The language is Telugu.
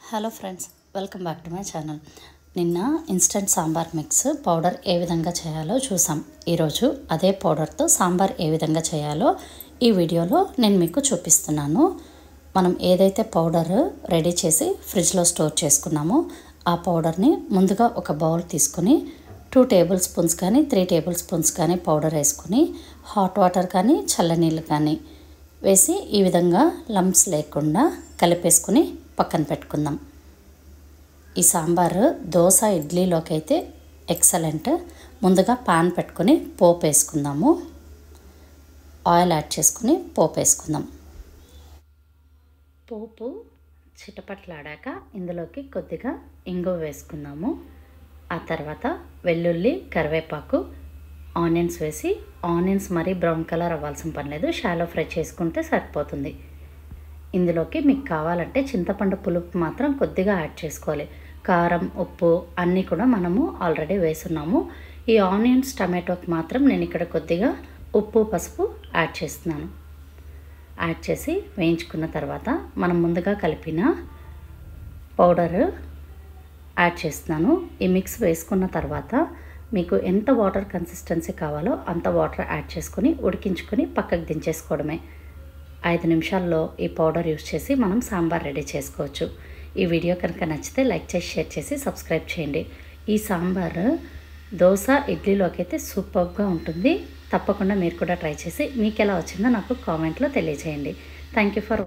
Hello friends, welcome back to my channel. నిన్న ఇన్స్టెంట్ సాంబార్ మిక్స్ పౌడర్ ఏ విధంగా చేయాలో చూసాం. ఈరోజు అదే పౌడర్తో సాంబార్ ఏ విధంగా చేయాలో ఈ వీడియోలో నేను మీకు చూపిస్తున్నాను. మనం ఏదైతే పౌడర్ రెడీ చేసి ఫ్రిడ్జ్లో స్టోర్ చేసుకున్నామో ఆ పౌడర్ని ముందుగా ఒక బౌల్ తీసుకొని 2 టేబుల్ స్పూన్స్ కానీ 3 టేబుల్ స్పూన్స్ కానీ పౌడర్ వేసుకొని హాట్ వాటర్ కానీ చల్లనీళ్ళు కానీ వేసి ఈ విధంగా లంప్స్ లేకుండా కలిపేసుకుని పక్కన పెట్టుకుందాం. ఈ సాంబారు దోశ ఇడ్లీలోకి అయితే ఎక్సలెంట్. ముందుగా పాన్ పెట్టుకొని పోపు వేసుకుందాము. ఆయిల్ యాడ్ చేసుకుని పోపు వేసుకుందాం. పోపు చిటపట్లాడాక ఇందులోకి కొద్దిగా ఇంగువ వేసుకుందాము. ఆ తర్వాత వెల్లుల్లి, కరివేపాకు, ఆనియన్స్ వేసి, ఆనియన్స్ మరీ బ్రౌన్ కలర్ అవ్వాల్సిన పని లేదు, షాలో ఫ్రై చేసుకుంటే సరిపోతుంది. ఇందులోకి మీకు కావాలంటే చింతపండు పులుపు మాత్రం కొద్దిగా యాడ్ చేసుకోవాలి. కారం, ఉప్పు అన్నీ కూడా మనము ఆల్రెడీ వేసున్నాము. ఈ ఆనియన్స్, టమాటోకి మాత్రం నేను ఇక్కడ కొద్దిగా ఉప్పు, పసుపు యాడ్ చేస్తున్నాను. యాడ్ చేసి వేయించుకున్న తర్వాత మనం ముందుగా కలిపిన పౌడర్ యాడ్ చేస్తున్నాను. ఈ మిక్స్ వేసుకున్న తర్వాత మీకు ఎంత వాటర్ కన్సిస్టెన్సీ కావాలో అంత వాటర్ యాడ్ చేసుకొని ఉడికించుకొని పక్కకు దించేసుకోవడమే. 5 నిమిషాల్లో ఈ పౌడర్ యూస్ చేసి మనం సాంబార్ రెడీ చేసుకోవచ్చు. ఈ వీడియో కనుక నచ్చితే లైక్ చేసి, షేర్ చేసి, సబ్స్క్రైబ్ చేయండి. ఈ సాంబార్ దోశ ఇడ్లీలోకి అయితే సూపర్గా ఉంటుంది. తప్పకుండా మీరు కూడా ట్రై చేసి మీకు ఎలా వచ్చిందో నాకు కామెంట్లో తెలియజేయండి. Thank you for